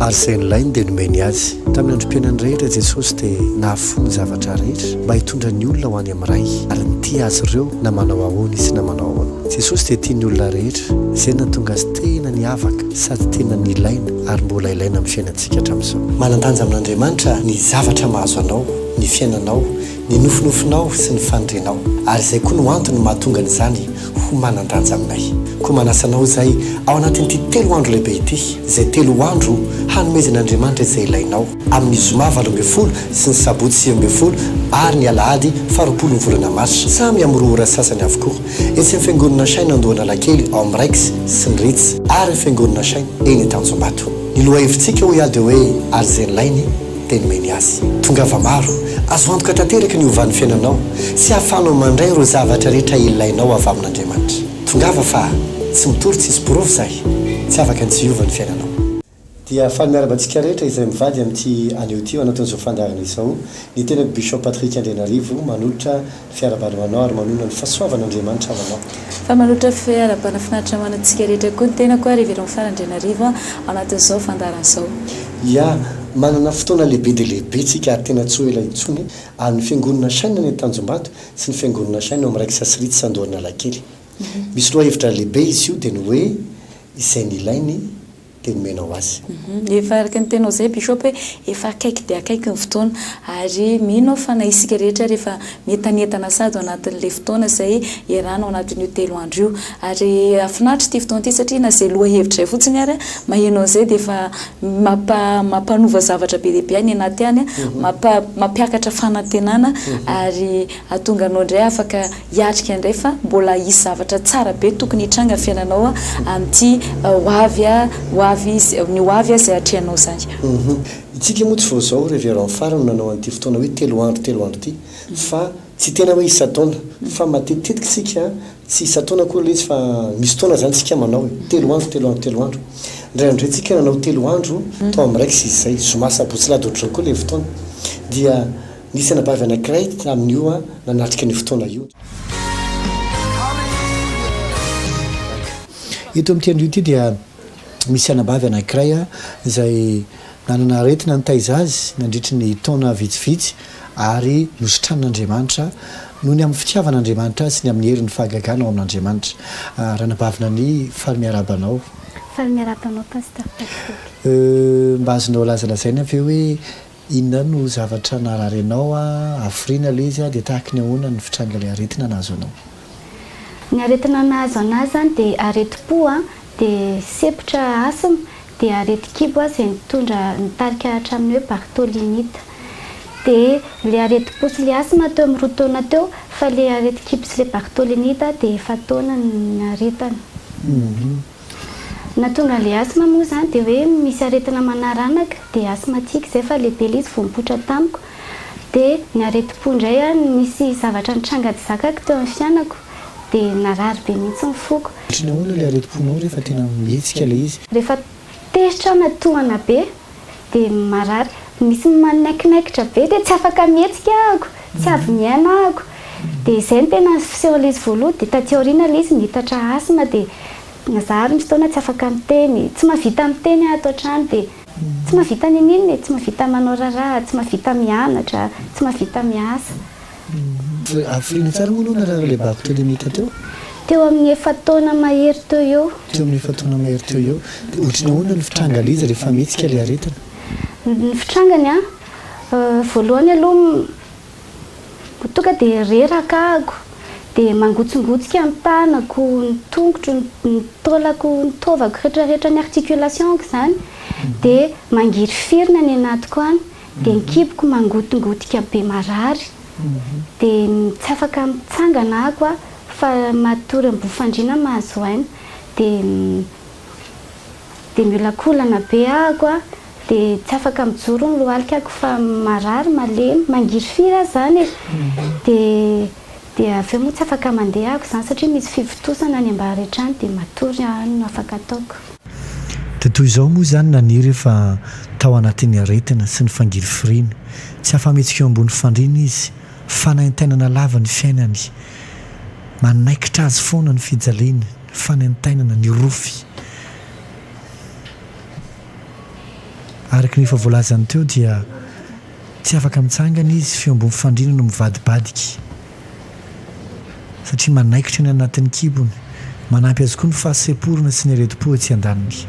ary izay nilainy dia nomeny azy. Tamin'ny androm-piainany rehetra Jesosy dia nahafony zavatra rehetra mba hitondra ny olona ho any amin'ny ray ary nytia azy ireo na manao ahoana sy na manao ahoana. Jesosy dia tia ny olona rehetra, izay nahatonga azy tena niavaka sady tena nilaina ary mbola ilaina amin'ny fiainantsika hatramin'izao. Manandanja amin'Andriamanitra ny zavatra mahazo anao, ny fiainanao, ny nofinofinao sy ny fandrenao, ary izay koa no antony mahatonga n'izany ho manandanja aminay. Koa manasanao izay ao anatin'ity 3 andro lehibe ity, izay 3 andro hanomezan'Andriamanitra izay ilainao amin'ny Zoma 12 sy ny Sabotsy 12 ary ny Alahady 12 volana Marsa, samy amin'ny 2 ora sasany avokoa. Etsy amin'ny fiangonana saina andao Analakely ao amin'ny REX-RITZ ary ny fiangonana saina eny TANJOMBATO. Ny lohahevitsika hoy aho dia hoe ary izay nilainy dia nomeny azy. Tongava maro azo antoka tanteraka ny ovan'ny fiainanao sy ahafahanao mandray ireo zavatra rehetra ilainao avy amin'Andriamanitra. Tongava fa tsy mitory tsisy porofo izahay, tsy afaka nitsiovany fiainanao. Dia faly miarabantsika rehetra izay mivady amin'ity anio ity anatin'izao fandarana izao, ny tena Bishop Patrick Andrianarivo manolotra fiarabanao ary manona ny fahasoavan'Andriamanitra avanao. Fa manolotra fiarabana finaritra manantsika rehetra koa ny tena koa Révérend Frère Andrianarivo anatin'izao fandarana izao. Ya manana fotoana lehibe dia lehibe tsika ary tena tsy ho ela intsony amin'ny fiangonana saina ny TANJOMBATO sy ny fiangonana saina amin'ny REX-RITZ andao Analakely. Misy lohahevitra lehibe izy io dia ny hoe izay nilainy dia nomenao azy. Efa araka ny tenao izay Bishop hoe efa akaiky dia akaiky ny fotoana ary mino fa na isika rehetra rehefa metanetana sady ao anatin'ilay fotoana izay iarana ao anatin'io 3 andro io ary afinaritra ity fotoana ity satria na izay lohahevitra izay fotsiny ary mahenao izay dia efa mampanova zavatra be lehibe any anaty any, mampiakatra fanantenana ary ahatonga anao indray afaka hiatrika indray fa mbola hisy zavatra tsara be tokony hitranga fiainanao amin'ity ny hoavy izay atrehanao izany. Itsika moa tsy vao izao Révérend Frère no nanao an'ity fotoana hoe 3 andro ity fa tsy tena hoe isa-taona fa matetika tsika tsy isa-taona koa izy fa misy taona izany tsika manao hoe 3 andro. Indray tsika nanao 3 andro tao amin'ny REX izay Zoma Sabotsy d'autres koa ilay fotoana dia nisy anabavy anankiray tamin'io nanatrika ny fotoana io. Ito amin'ity andro ity dia misy anabavy anankiray izay nanana aretina nitaiza azy nandritra ny taona vitsivitsy ary nositran'Andriamanitra noho ny amin'ny fitiavan'Andriamanitra sy ny amin'ny herin'ny fahagagana ao amin'Andriamanitra. Ranabavina ny faly miarabanao. Faly miarabanao pasteur. Mba azonao lazalazaina ve hoe inona no zavatra nahararenao afrina ilay izy dia tahaka ny ahoana ny fitranga ilay aretina nahazo anao? Ny aretina nahazo anazy zany dia areti-po dia sepotra asima dia areti-kibo izay nitarika hatramin'ny hoe bartholinite. Dia ilay areti-po sy ilay asima teo amin'ny 2 taona teo fa ilay areti-kibo sy ilay bartholinite dia efa taona ny aretana. Natonga ilay asima moa izany dia hoe misy aretina manaranaka dia asmatique izay fa lehibe ilay izy vao mipoitra tamiko. Dia ny areti-po indray misy zavatra nitranga zakako teo amin'ny fiainako dia narary be mihitsy ny foko. Ohatrany ahoana ilay areti-ponao rehefa tena mihetsika ilay izy? Rehefa tesitra natohana be dia marary, misy manaikinaikitra be dia tsy afaka mihetsika ahako, tsy avy miaina ahako. Dia izay no tena fiseho ilay izy voaloha dia taty aoriana ilay izy nihitatra asma dia zahary misy taona tsy afaka miteny, tsy mahavita miteny ato an-trano dia tsy mahavita ninina, tsy mahavita manao raharaha, tsy mahavita mianatra, tsy mahavita miasa. Afrina tsara moa anao narara ilay bartholinite teo? Teo amin'ny 4 taona mahery teo eo. Teo amin'ny 4 taona mahery teo eo. Ohatrany ahoana ny fitranga ilay izy rehefa mihetsika ilay aretina? Ny fitrangany voalohany aloha tonga dia reraka ahako dia mangotsongotsika amin'ny tanako, ny tongotro, ny taolako, ny tovako rehetrarehetra ny articulationko izany dia mangiry firina ny anatiko any dia ny kiboko mangotongotika be marary dia tsy afaka mitsangana ahako fa matory am-bofandriana mahazo aina dia miolakolana be ahako dia tsy afaka mijoro ny lohalika ako fa marary malemy mangiry fira zany dia avy eo moa tsy afaka mandeha ahako izany satria misy fivotosana any ambararehetra any dia matory no afaka ataoko. Dia toy izao moa izany naniry efa tao anatin'ny aretina sy ny fangiry firina tsy afa-mihetsika eo ambony fandriana izy fanaintainana lava ny fiainany, manaikitra azy foana ny fijaliana, fanaintainana ny rofy. araka ny efa voalazany teo dia tsy afaka mitsangana izy fiombo mifandrina no mivadibadika satria manaikitra ny anatin'ny kibony manampy azy koa ny fahaseporina sy ny aretim-po atsy an-daniny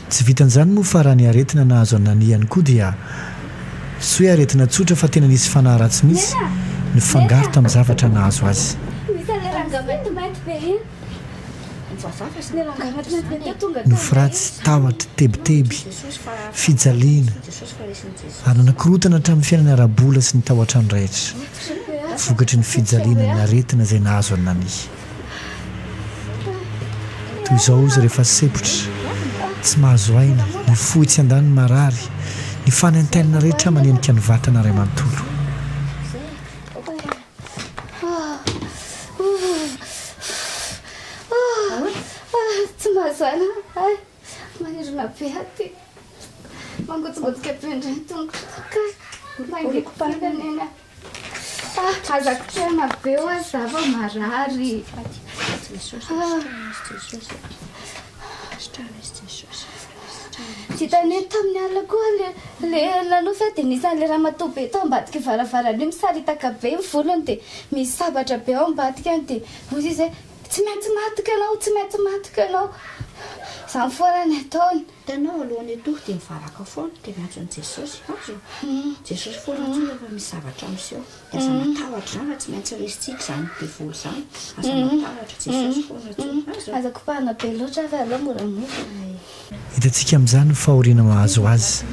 tsy vitan'izany moa fa raha ny aretina nahazo anany ihany koa dia sy hoe aretina tsotra fa tena nisy fanahy ratsy misy ny fangaro tamin'ny zavatra nahazo azy nofiratsy tahotra tebiteby fijaliana ary nanakirotana hatramin'ny fiainana arabola sy ny tahotra ny rehetra vokatry ny fijaliana ny aretina izay nahazo anany toy izao izy rehefa sepotra tsy mahazo aina ny fohy tsy an-daniny marary ny fanantenina rehetra manenika ny vatana ray manontolo tsy mahazana manirina be aty mangotsigotsika be indray tongotra mangeko panganeny azako tena be ho zava marary Titane tamin'ny ala koa le lalofa dia nisan'le raha matoa be tao ambadika varavarana io misaritaka be ny volony dia misy sabatra be ao ambadika any dia ozy izy hoe tsy maintsy matika ianao tsy maintsy matika ianao izany foarany ataony tanao alohany atoy dia mivaraka foana dia miantson'i Jesosy azo Jesosy foana tsy efa misy zavatra amin'izao dia aza matahotra izany tsy maintsy resitsika izany be volo izany aza matahotra Jesosy foana azo azako pahana be loatra fa aloha moramora hitantsika amin'izany ny fahoriana mahazo azy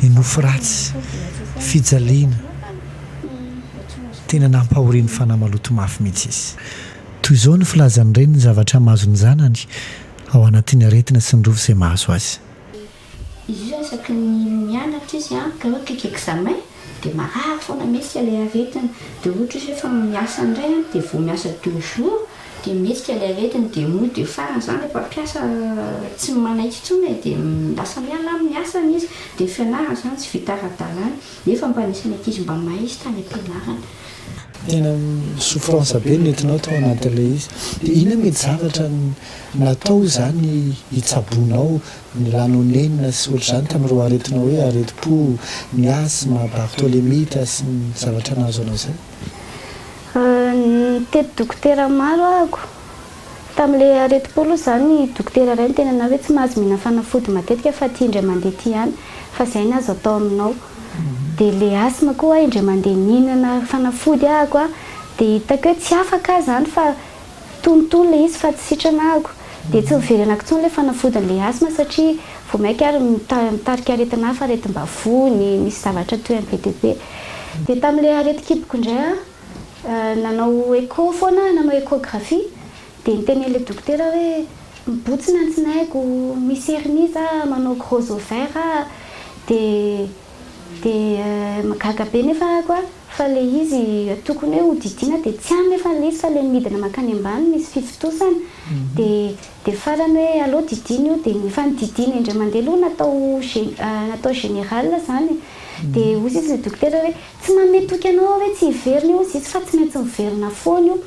ny nofo ratsy fijaliana tena nampahoriany fanahy maloto mafy mihitsy izy toy izao ny filazany ireny ny zavatra mahazo ny zanany ao anatin'ny aretina sy ny rovo izay mahazo azy izy io asaky ny mianatra izy ka hoe kaiky examen dia marary foana mihitsy ilay aretina dia ohatra izy efa miasa indray dia vao miasa 2 jours dia mihetsika ilay aretina dia moa dia farany izany le mpampiasa tsy manaiky intsony dia lasa miala amin'ny asany izy dia fianarana izany tsy vita ara-dalàna nefa mba nisy ny ankizy mba mahay izy tany am-pianarana tena souffrance be nentinao tao anatin'ilay izy dia ina mety zavatra natao izany hitsabonao ny lanonenina sy ohatr'izany tamin'ireo aretinao hoe areti-po ny asma bartolemita sy ny zavatra nahazo anao izay tety dokotera maro ahako tamin'ilay areti-po aloha izany dokotera iray ny tena na hoe tsy mahazo mihina fanafody matetika fa tia indray mandeha ty ihany fa izay ny azo atao aminao dia le asma koa indray mandeha mihinana fanafody ahako dia hitako hoe tsy afaka izany fa tonotony le izy fa tsy sitrana ahako dia tsy miverenako intsony le fanafodin'le asma satria vao mainka ary mitarika aretina hafa aretim-bavony misy zavatra toy any be dia be dia tamin'ilay areti-kiboko indray nanao écho foana nanao échographie dia nitenen'ilay dokotera hoe mibotsina antsinaiko misy herniza manao gros ovaire dia magaga be nefa koa fa le izy tokony hoe hodidiana dia tsy any nefa le izy fa le midina makany ambany misy fifitosana dia farany hoe alao didina io dia nefa nididina indray mandeha aloha natao général izany dia ozy izy le dokotera hoe tsy mametoky anao hoe tsy hiverina io izy fa tsy maintsy miverina foana io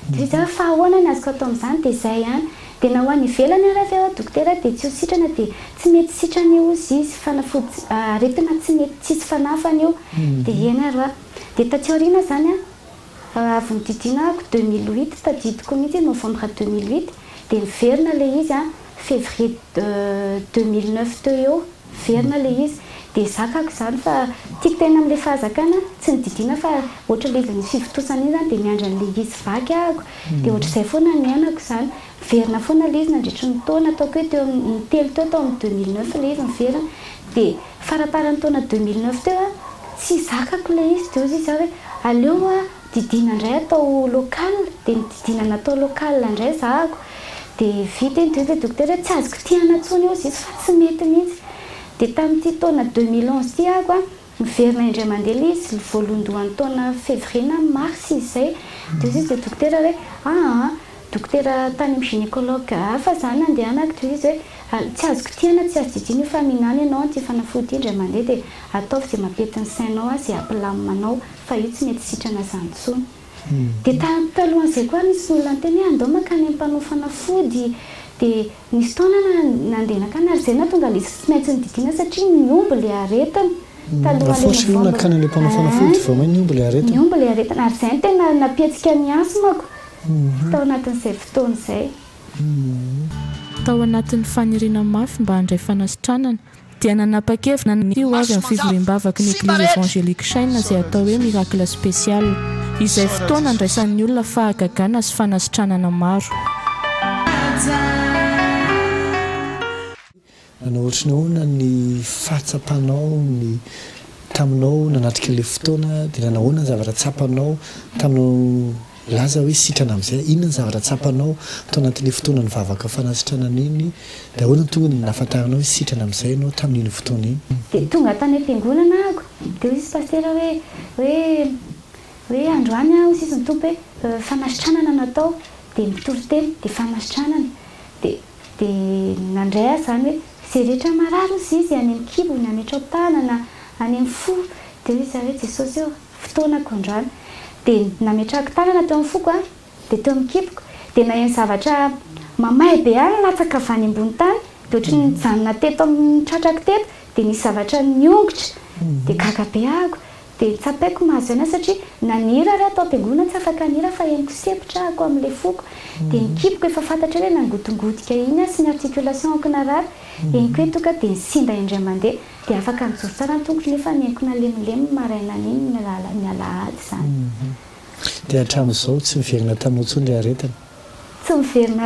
dia izy fa ahoana ny azoko atao amin'izany dia izay ihany dia na ho any ivelany ary avy ao dokotera dia tsy ho sitrana dia tsy mety sitrana io izy fanafody aretina tsy mety tsisy fanafany io dia iany ary dia taty aoriana izany avy nididina ako 2008 tadidiko mihitsy novembre 2008 dia niverina le izy février 2009 teo eo verina le izy dia zakako izany fa tiako tena amin'ilay fahazakana tsy nididina fa ohatra le izy ny fivitosana iny izany dia miandra n'le izy vaky ahako dia ohatr'izay foana nianako izany verina foana le izy nandritry ny taona ataoko hoe teo amin'ny telo teo tao amin'ny 2009 le izy miverina dia faraparan'ny taona 2009 teo tsy zakako le izy dia ozy izy hoe aleo didina indray atao local dia nididina natao local indray zahako dia vita iny dia dokotera tsy azoko tiana ntsony io izy fa tsy mety mihitsy dia tamin'ity taona 2011 ty ako miverina indray mandeha le izy voalondohan'ny taona février na mars izay dia izy dia dokotera hoe dokotera tany amin'ny gynécologue hafa izany andehanako dia izy hoe tsy azoko tiana tsy azo didina io fa mihinana ianao ty fanafody indray mandeha dia ataovy izay mampety ny sainao izay ampilamimanao fa io tsy mety sitrana izany intsony dia talohan'izay koa nisy olona ny teny andao makany amin'ny mpanao fanafody dia nisy taona nandeha nakany ary zay na tonga le tsy maintsy nididiana satria niomby le aretiny nakana le mpanao-fanafody vao mai niomby le aretiny niomby le aretiny ary zay ny tena napietsika ny asmako tao anatin'izay fotoana izay tao anatin'ny faniriana mafy mba handray fanasitranana dia nanapa-kevina ny tio avy amin'ny fivoriam-bavaky ny Eglise évangélique Chaine izay atao hoe miracle spécial izay fotoana andraisan'ny olona fahagagana sy fanasitranana maro. Nanao ohatrany ahoana ny fahatsapanao ny taminao nanatrika le fotoana dia nanahoana ny zavatra tsapanao taminao laza hoe sitrana amin'izay inona ny zavatra tsapanao tao anatin'le fotoana ny vavaka fanasitranana iny dia ahoana ny tonga ny nafantaranao hoe sitrana amin'izay ianao tamin'iny fotoana iny dia tonga tany am-piangonana ako dia izy pastera hoe androany aho sisy ny tompo hoe fanasitranana natao dia mitory teny dia fanasitranana dia nandray azy zany hoe zay rehetra marary izy any amin'ny kibo ny any an-tanana any amin'ny fo dia izy hoe Jesosy eo fotoanako androany dia nametrahako tanana teo amin'ny foko dia teo amin'ny kiboko dia nahaino zavatra mamay be any latsaka avy any ambony tany dia ohatrany nijanona teto amin'ny tratrako teto dia nisy zavatra niongotra dia gaga be ahako dia tsapaiko mahazo aina satria nanira ary atao am-piangonana tsy afaka nira fa henoko sepotra ako amin'ilay foko dia nikiboko efa fantatra hoe nangotongotika iny sy ny articulation ako narary henoko hoe tonga dia nisinda indray mandeha dia afaka mijoro tsara ny tongotro nefa nihenoko nalemilemy maraina an'iny ny alahady zany dia hatramin'izao tsy miverina taminao intsony le aretina tsy miverina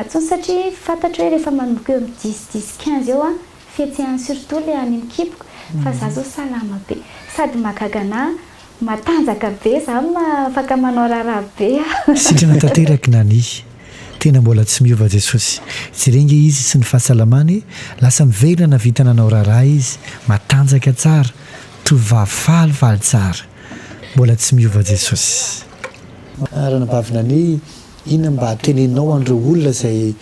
intsony satria fantatra hoe rehefa manomboka eo amin'ny 10-15 eo fihetsehany surtout le any amin'ny kiboko fa za zao salama be sady mahagagana matanjaka be za afaka manao raharaha be sitrana tanteraka nany tena mbola tsy miova Jesosy jerenge izy sy ny fahasalamany lasa miverina na vita nanao raharaha izy matanjaka tsara tovavalivaly tsara mbola tsy miova Jesosy ranabavina inona mba hatenenao an'ireo olona izay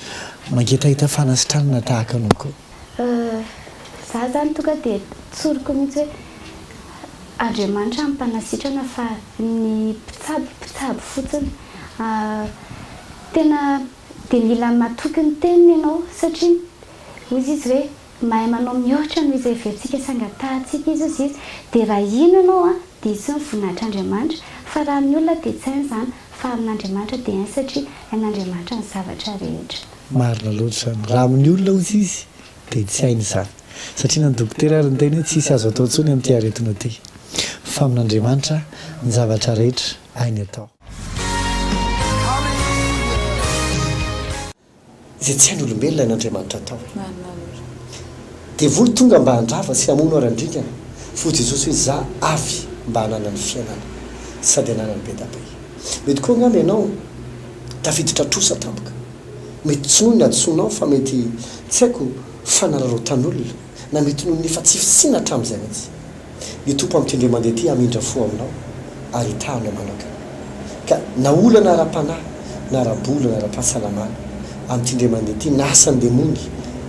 mangetahita fanasitranana tahaka anao koa za zany tonga dia tsoroko mihitsy hoe Andriamanitra mpanasitrana fa ny mpitsabo fotsiny tena dia mila matoky ny teniny ianao satria hozy izy hoe mahay manao mihoatra no izay verontsika sangatantsika izy dia raha ino ianao dia izy ny voninahitr'Andriamanitra fa raha amin'ny olona dia tsy hainy zany fa amin'Andriamanitra dia hainy satria hain'Andriamanitra ny zavatra rehetra marina loatra zany raha amin'ny olona hozy izy dia tsy hainy zany satria na dokotera ary ny teny hoe tsisy azo atao ntsony amin'ity aretina ty fa amin'Andriamanitra ny zavatra rehetra hainy atao izay tsy hainy olombelona n'Andriamanitra atao dia voly tonga mba handrava sy hamono arandringana fo Jesosy hoe za avy mba hanana ny fiainana sady hanana ny be da be mety koa ngamba ianao tafiditra trosa tampoka mety tsy noho ny adosonao fa mety tsy haiko fanararotan'olona na mety noho ny efa tsy fisina hatramin'izay mihitsy ny tompo amin'ny tindre mandeha ty hamindra fo aminao ary hitahanao manao ka na olana ara-panahy na ara-bola na ara-pahasalamana amin'ny tindre mandeha ty nasan'ny demony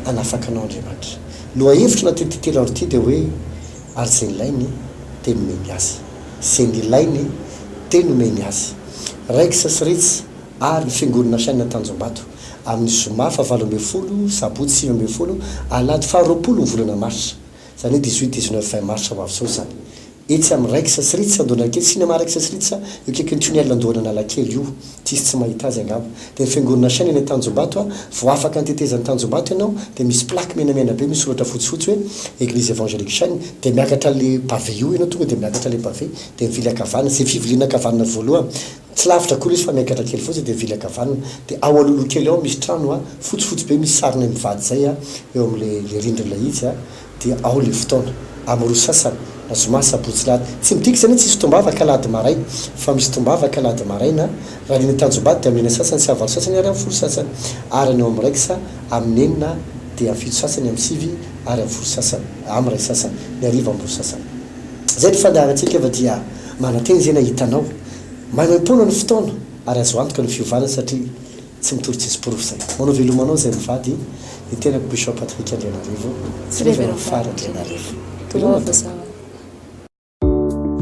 anafaka anao Andriamanitra loha hevitra na tetitelo andro ty dia hoe ary zay nilainy dia nomeny azy zay nilainy dia nomeny azy REX-RITZ ary ny fiangonana Chaine TANJOMBATO amin'ny Zoma fa 20 Sabotsy 20 Alahady 20 ny volana marsa zany 18-19 marsa ho avy zao zany etsy amin'ny REX-RITZ Analakely sinema REX-RITZ eo akaiky ny tunnel andohana Analakely io tsisy tsy mahita azy angamba dia ny fiangonana Chaine TANJOMBATO vao afaka nitetezan'ny TANJOMBATO ianao dia misy plaque menamena be misy soratra fotsifotsy hoe Eglise évangélique Chaine dia miakatra le pavé io ianao tonga dia miakatra le pavé dia mivily akavanana zay fiviliana akavanana voalohany tsy lavitra koa izy fa miakatra kely fotsy dia mivily akavanana dia ao alolo kely ao misy trano fotsifotsy be misy sarina mivady zay eo amin'le rindrina izy dia ao le fotoana amin'ny sasany na Zoma Sabotsy Alahady tsy mitiky zany tsy misy tombavaka Alahady maray fa misy tombavaka Alahady maraina raha leny TANJOMBATO dia amin'ny sasany sy avalo sasany ary amin'ny folo sasany ary aneo amin'ny REX amin'ny enina dia amin'ny fito sasany amin'ny sivy ary amin'ny folo sasany amin'ny ray sasany ny ariva amin'ny folo sasany zay ny fandaharantsika efa dia mananteny zay na hitanao maimaimpona ny fotoana ary azo antoka ny fiovana satria tsy mitory tsisy porofo zay manao velomanao zay mivady ny tenako Bishop Patrick Andrianarivo tsy rehefa fara Andrianarivo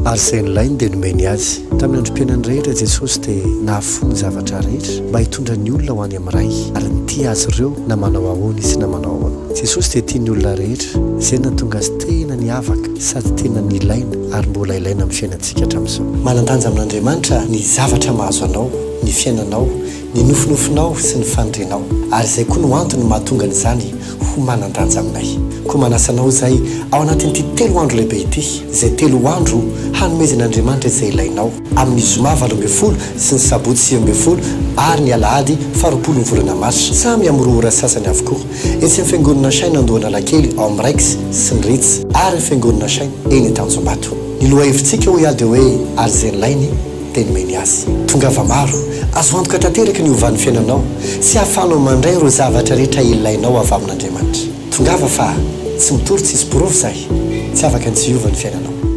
ary izay nilainy dia nomeny azy tamin'ny androm-piainany rehetra jesosy dia nahafony zavatra rehetra mba hitondra ny olona ho any amin'ny ray ary nytia azy ireo na manao ahoana izy na manao ahoana. Jesosy dia tia ny olona rehetra izay nahatonga azy tena niavaka sady tena nilaina ary mbola ilaina amin'ny fiainantsika hatramin'izao. Manan-danja amin'Andriamanitra ny zavatra mahazo anao, ny fiainanao, ny nofinofinao sy ny fanondrenao ary izay koa no antony mahatonga n'izany ho manan-danja aminay. Koa manasanao izay ao anatin'ity 3 andro lehibe ity izay 3 andro hanomezan'Andriamanitra izay ilainao amin'ny Zoma 12 sy ny Sabotsy 12 ary ny Alahady 12 volana Mars samy amin'ny 2 ora sasany avokoa. Etsy amin'ny fiangonana saina andoha Analakely ao amin'ny REX-RITZ ary ny fiangonana saina eny TANJOMBATO. Ny loha hevitsika ho ihady hoe ary izay nilainy dia nomeny azy. Tongava maro azo antoka tanteraka ny ovan'ny fiainanao sy ahafahanao mandray ireo zavatra rehetra ilainao avy amin'Andriamanitra. Tongava fa tsy mitory tsisy porofo izahay, tsy afaka ny tsy hiova ny fiainanao.